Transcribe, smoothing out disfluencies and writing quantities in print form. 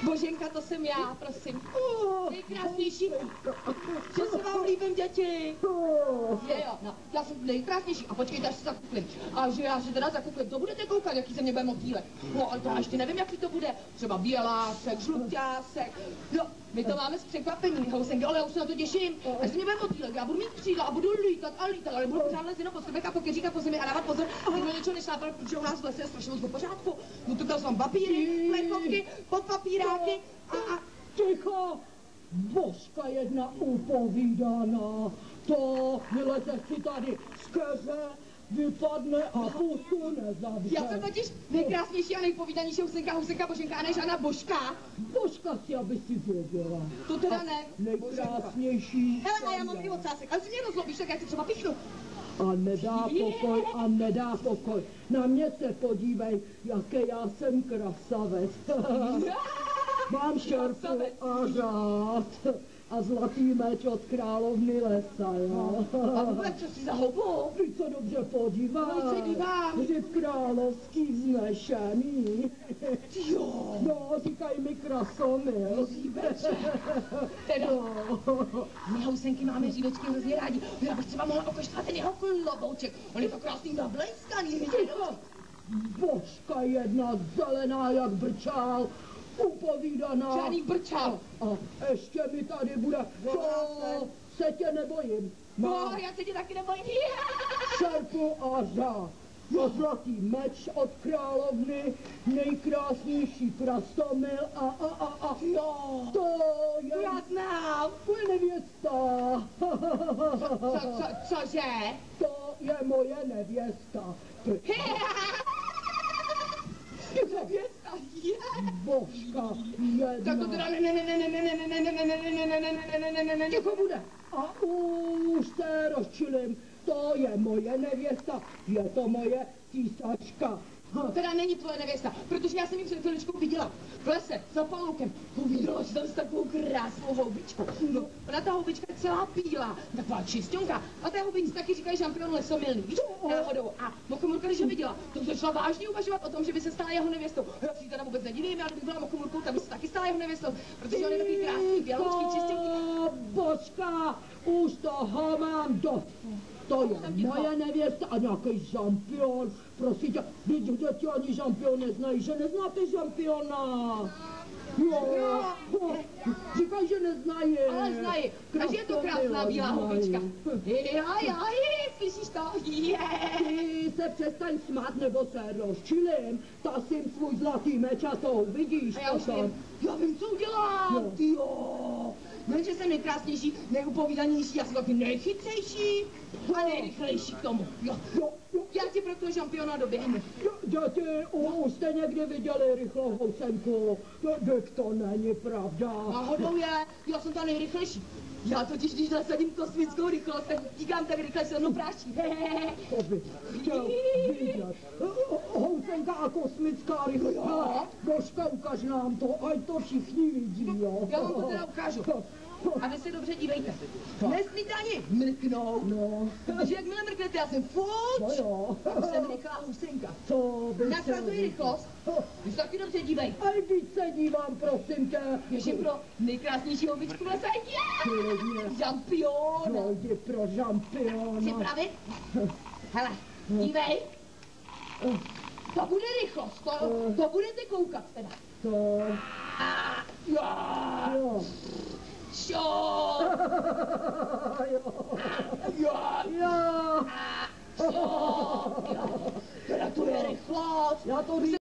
Boženka, to jsem já, prosím. Nejkrásnější. Že se vám líbím, děti. Je jo, no, já jsem nejkrásnější. A počkejte, až se zakuklím. A že já se teda zakuklím, to budete koukat, jaký ze mě bude motýlek. No, ale to já ještě nevím, jaký to bude. Třeba bělásek, žluťásek. No, my to máme s překvapením, housenky, ale já už se na to těším. Až se mě bude motýlek, já budu mít křídla a budu lítat, ale budu pořád lezit po sebe a po keříka po zemi a dávat pozor, aby něčeho nešlápal, protože u nás v lese je strašně moc do pořádku. No to tam jsou papíry, plechovky, podpapíráky a... Ticho! Božka jedna upovídaná. To vyleze si tady z keře, vypadne a pusu nezavře. Já jsem totiž nejkrásnější a nejpovídanější housenka Boženka a ne žádná Božka. Božka si, aby si věděla. To teda ne. Nejkrásnější. Hele, a já mám i ocásek, ale si mě rozlobíš, tak já si třeba pichnu. A nedá pokoj. Na mě se podívej, jaké já jsem krasavec. Mám šerpu a řád a zlatý meč od královny lesa, jo. A vůbec, co si za houbu? Ty se dobře podíváš. No, se dívám. Hřib královský vznešený. Jo. No, říkají mi krasomil. Zíbeče. Teda, my housenky máme řídečky hrozně rádi. Já bych třeba mohla okoštovat ten jeho klobouček. On je to krásný nablejskaný. Božka jedna zelená jak brčál. Upovídaná. Žádný brčal. A ještě mi tady bude, co se tě nebojím. No, já se tě taky nebojím. Šerpu a řád. A zlatý meč od královny, nejkrásnější krasomil a Jo, to je... já znám. Moje nevěsta. Cože? To je moje nevěsta. Nevěsta, je. Božka jedna. Tak to teda ne. Ticho bude. A už se rozčilím. To je moje nevěsta. Je to moje císačka. Teda není tvoje nevěsta, protože já jsem ji před chviličkou viděla v lese za paloukem. Uviděla jsem tam s takovou krásnou houbičkou. No, ona ta houbička je celá bílá, taková čistěnka. A té houbičce taky říkají šampion lesomilný, víš, náhodou. A Mokomurka, když ho viděla, to začala vážně uvažovat o tom, že by se stala jeho nevěstou. Já si teda vůbec nedivím, já kdybych byla Mokomurkou, tak by se taky stala jeho nevěstou, protože on je takový krásný, běloučký, čistěnký. Božka, už toho mám dost. To je moje nevěsta a nějaký žampion. Prosím tě, děti ani žampion neznají, že neznáte žampiona. Jo. Říkaj, že neznají. Ale znají. A že je to krásná bílá houbička. Slyšíš to? Ty se přestaň smát, nebo se rozčilím. Tasím svůj zlatý meč a to uvidíš. A já už vím. Já vím, co udělám. Jo. Jenže jsem nejkrásnější, nejupovídanější, já jsem taky nejchytřejší a nejrychlejší k tomu. Jo. Já ti pro toho žampiona doběhnu. Děti, už jste někdy viděli rychlou housenku? To není pravda. Náhodou je, já jsem ta nejrychlejší. Já totiž, když nasadím kosmickou rychlost, tak díkám tak rychle se mnou práší. To bych chtěl vidět. Housenka a kosmická rychlost. Božka, ukaž nám to, ať to všichni vidí, jo. Já vám to teda ukážu. A vy si dobře dívejte. Nesmíte ani mrknout. No. Protože jakmile mrknete, já jsem fuč. No jo. Jsem rychlá housenka. To bych Nasazuji rychlost. Vy se taky dobře dívej. A když se dívám, prosím tě. Běžím pro nejkrásnější houbičku v lese. Žampion. No, jdi pro žampiona. Připravit? Hele, dívej. To bude rychlost, to budete koukat teda. To... A jo. Šo. Jo. Jo. Jo. Teda to je rychlost. Já to